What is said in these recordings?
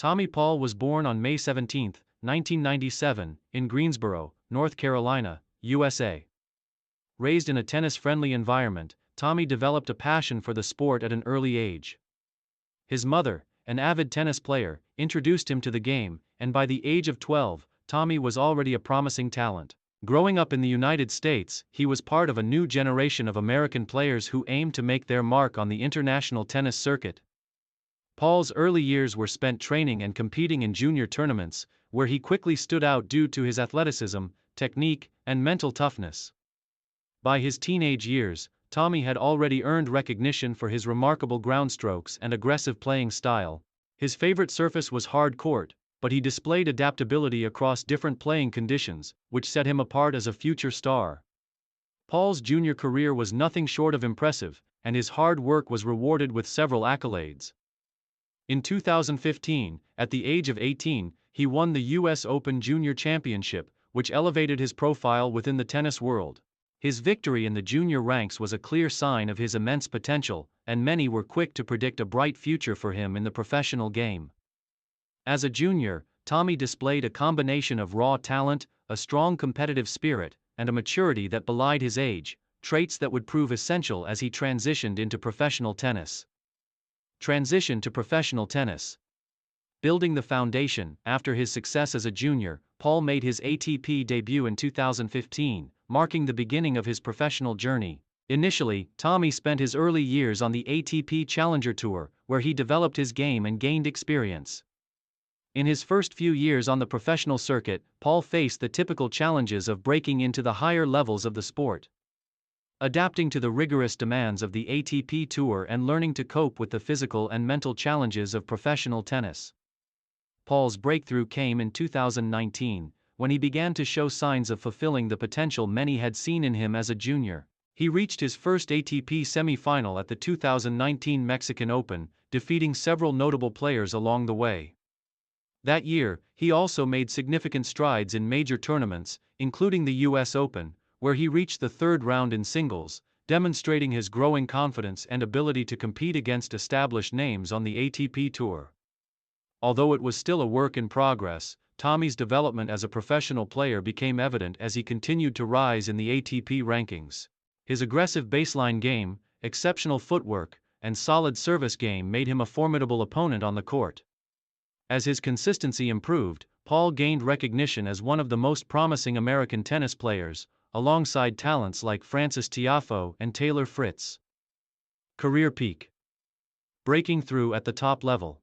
Tommy Paul was born on May 17, 1997, in Greensboro, North Carolina, USA. Raised in a tennis-friendly environment, Tommy developed a passion for the sport at an early age. His mother, an avid tennis player, introduced him to the game, and by the age of 12, Tommy was already a promising talent. Growing up in the United States, he was part of a new generation of American players who aimed to make their mark on the international tennis circuit. Paul's early years were spent training and competing in junior tournaments, where he quickly stood out due to his athleticism, technique, and mental toughness. By his teenage years, Tommy had already earned recognition for his remarkable ground strokes and aggressive playing style. His favorite surface was hard court, but he displayed adaptability across different playing conditions, which set him apart as a future star. Paul's junior career was nothing short of impressive, and his hard work was rewarded with several accolades. In 2015, at the age of 18, he won the U.S. Open Junior Championship, which elevated his profile within the tennis world. His victory in the junior ranks was a clear sign of his immense potential, and many were quick to predict a bright future for him in the professional game. As a junior, Tommy displayed a combination of raw talent, a strong competitive spirit, and a maturity that belied his age, traits that would prove essential as he transitioned into professional tennis. Transition to professional tennis. Building the foundation. After his success as a junior, Paul made his ATP debut in 2015, marking the beginning of his professional journey. Initially, Tommy spent his early years on the ATP Challenger Tour, where he developed his game and gained experience. In his first few years on the professional circuit, Paul faced the typical challenges of breaking into the higher levels of the sport. Adapting to the rigorous demands of the ATP Tour and learning to cope with the physical and mental challenges of professional tennis. Paul's breakthrough came in 2019, when he began to show signs of fulfilling the potential many had seen in him as a junior. He reached his first ATP semi-final at the 2019 Mexican Open, defeating several notable players along the way. That year, he also made significant strides in major tournaments, including the US Open, where he reached the third round in singles, demonstrating his growing confidence and ability to compete against established names on the ATP Tour. Although it was still a work in progress, Tommy's development as a professional player became evident as he continued to rise in the ATP rankings. His aggressive baseline game, exceptional footwork, and solid service game made him a formidable opponent on the court. As his consistency improved, Paul gained recognition as one of the most promising American tennis players, alongside talents like Frances Tiafoe and Taylor Fritz. Career peak. Breaking through at the top level.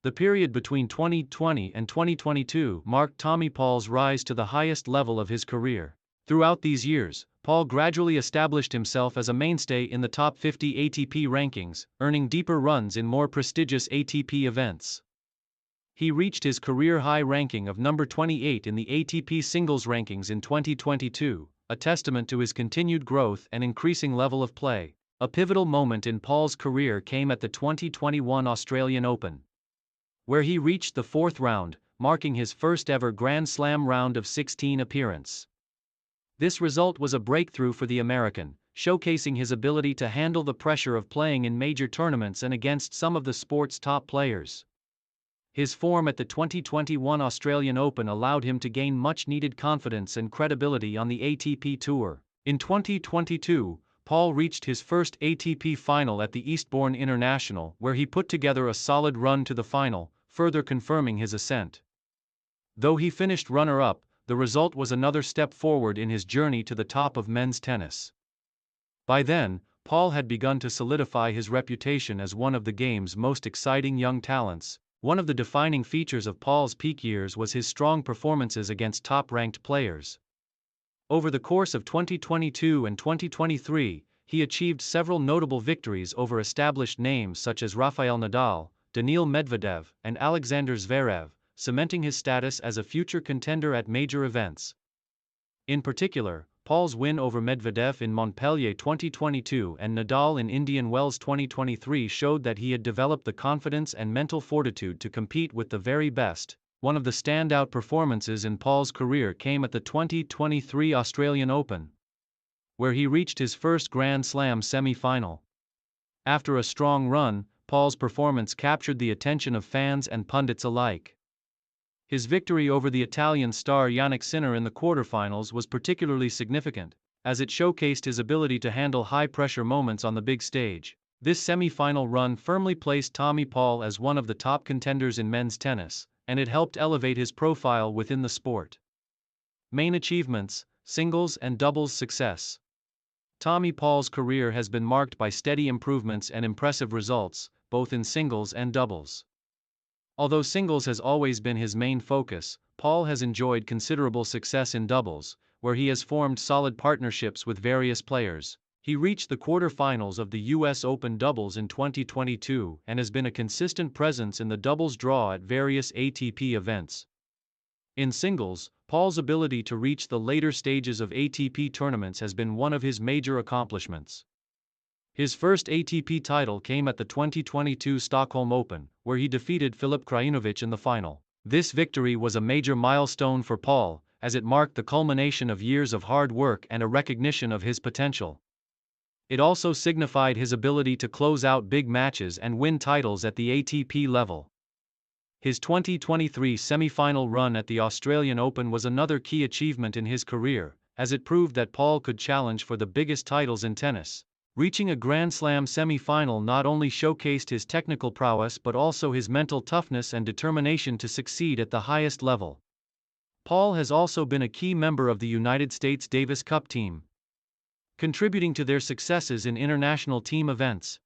The period between 2020 and 2022 marked Tommy Paul's rise to the highest level of his career. Throughout these years, Paul gradually established himself as a mainstay in the top 50 ATP rankings, earning deeper runs in more prestigious ATP events. He reached his career-high ranking of number 28 in the ATP singles rankings in 2022, a testament to his continued growth and increasing level of play. A pivotal moment in Paul's career came at the 2021 Australian Open, where he reached the fourth round, marking his first-ever Grand Slam round of 16 appearance. This result was a breakthrough for the American, showcasing his ability to handle the pressure of playing in major tournaments and against some of the sport's top players. His form at the 2021 Australian Open allowed him to gain much-needed confidence and credibility on the ATP Tour. In 2022, Paul reached his first ATP final at the Eastbourne International, where he put together a solid run to the final, further confirming his ascent. Though he finished runner-up, the result was another step forward in his journey to the top of men's tennis. By then, Paul had begun to solidify his reputation as one of the game's most exciting young talents. One of the defining features of Paul's peak years was his strong performances against top-ranked players. Over the course of 2022 and 2023, he achieved several notable victories over established names such as Rafael Nadal, Daniil Medvedev, and Alexander Zverev, cementing his status as a future contender at major events. In particular, Paul's win over Medvedev in Montpellier 2022 and Nadal in Indian Wells 2023 showed that he had developed the confidence and mental fortitude to compete with the very best. One of the standout performances in Paul's career came at the 2023 Australian Open, where he reached his first Grand Slam semi-final. After a strong run, Paul's performance captured the attention of fans and pundits alike. His victory over the Italian star Jannik Sinner in the quarterfinals was particularly significant, as it showcased his ability to handle high-pressure moments on the big stage. This semi-final run firmly placed Tommy Paul as one of the top contenders in men's tennis, and it helped elevate his profile within the sport. Main achievements: singles and doubles success. Tommy Paul's career has been marked by steady improvements and impressive results, both in singles and doubles. Although singles has always been his main focus, Paul has enjoyed considerable success in doubles, where he has formed solid partnerships with various players. He reached the quarter-finals of the US Open doubles in 2022 and has been a consistent presence in the doubles draw at various ATP events. In singles, Paul's ability to reach the later stages of ATP tournaments has been one of his major accomplishments. His first ATP title came at the 2022 Stockholm Open, where he defeated Filip Krajinovic in the final. This victory was a major milestone for Paul, as it marked the culmination of years of hard work and a recognition of his potential. It also signified his ability to close out big matches and win titles at the ATP level. His 2023 semi-final run at the Australian Open was another key achievement in his career, as it proved that Paul could challenge for the biggest titles in tennis. Reaching a Grand Slam semi-final not only showcased his technical prowess but also his mental toughness and determination to succeed at the highest level. Paul has also been a key member of the United States Davis Cup team, contributing to their successes in international team events.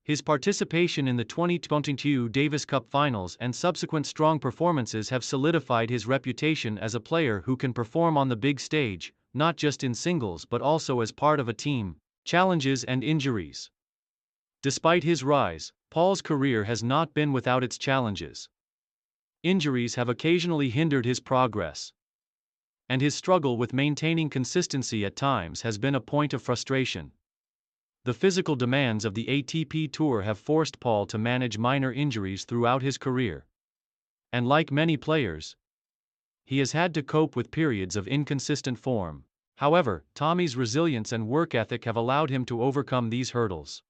His participation in the 2022 Davis Cup finals and subsequent strong performances have solidified his reputation as a player who can perform on the big stage, not just in singles but also as part of a team. Challenges and injuries. Despite his rise, Paul's career has not been without its challenges. Injuries have occasionally hindered his progress, and his struggle with maintaining consistency at times has been a point of frustration. The physical demands of the ATP Tour have forced Paul to manage minor injuries throughout his career. And like many players, he has had to cope with periods of inconsistent form. However, Tommy's resilience and work ethic have allowed him to overcome these hurdles.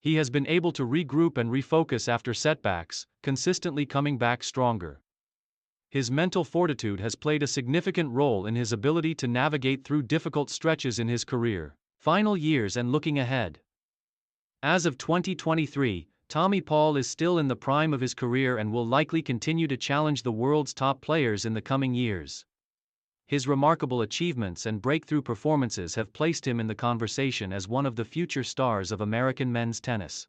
He has been able to regroup and refocus after setbacks, consistently coming back stronger. His mental fortitude has played a significant role in his ability to navigate through difficult stretches in his career. Final years and looking ahead. As of 2023, Tommy Paul is still in the prime of his career and will likely continue to challenge the world's top players in the coming years. His remarkable achievements and breakthrough performances have placed him in the conversation as one of the future stars of American men's tennis.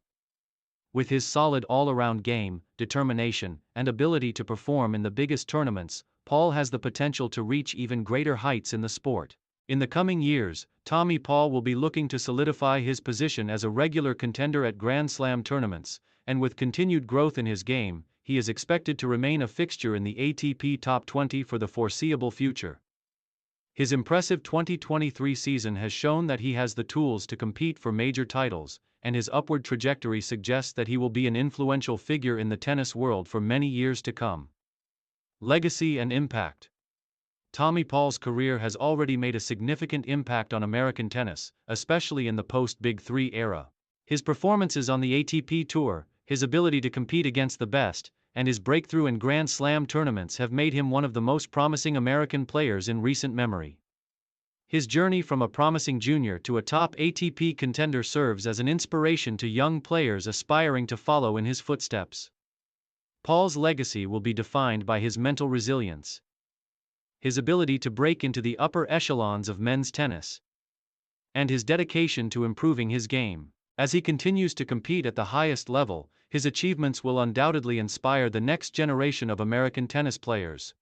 With his solid all-around game, determination, and ability to perform in the biggest tournaments, Paul has the potential to reach even greater heights in the sport. In the coming years, Tommy Paul will be looking to solidify his position as a regular contender at Grand Slam tournaments, and with continued growth in his game, he is expected to remain a fixture in the ATP Top 20 for the foreseeable future. His impressive 2023 season has shown that he has the tools to compete for major titles, and his upward trajectory suggests that he will be an influential figure in the tennis world for many years to come. Legacy and impact. Tommy Paul's career has already made a significant impact on American tennis, especially in the post-Big Three era. His performances on the ATP Tour, his ability to compete against the best, and his breakthrough in Grand Slam tournaments have made him one of the most promising American players in recent memory. His journey from a promising junior to a top ATP contender serves as an inspiration to young players aspiring to follow in his footsteps. Paul's legacy will be defined by his mental resilience, his ability to break into the upper echelons of men's tennis, and his dedication to improving his game. As he continues to compete at the highest level, his achievements will undoubtedly inspire the next generation of American tennis players.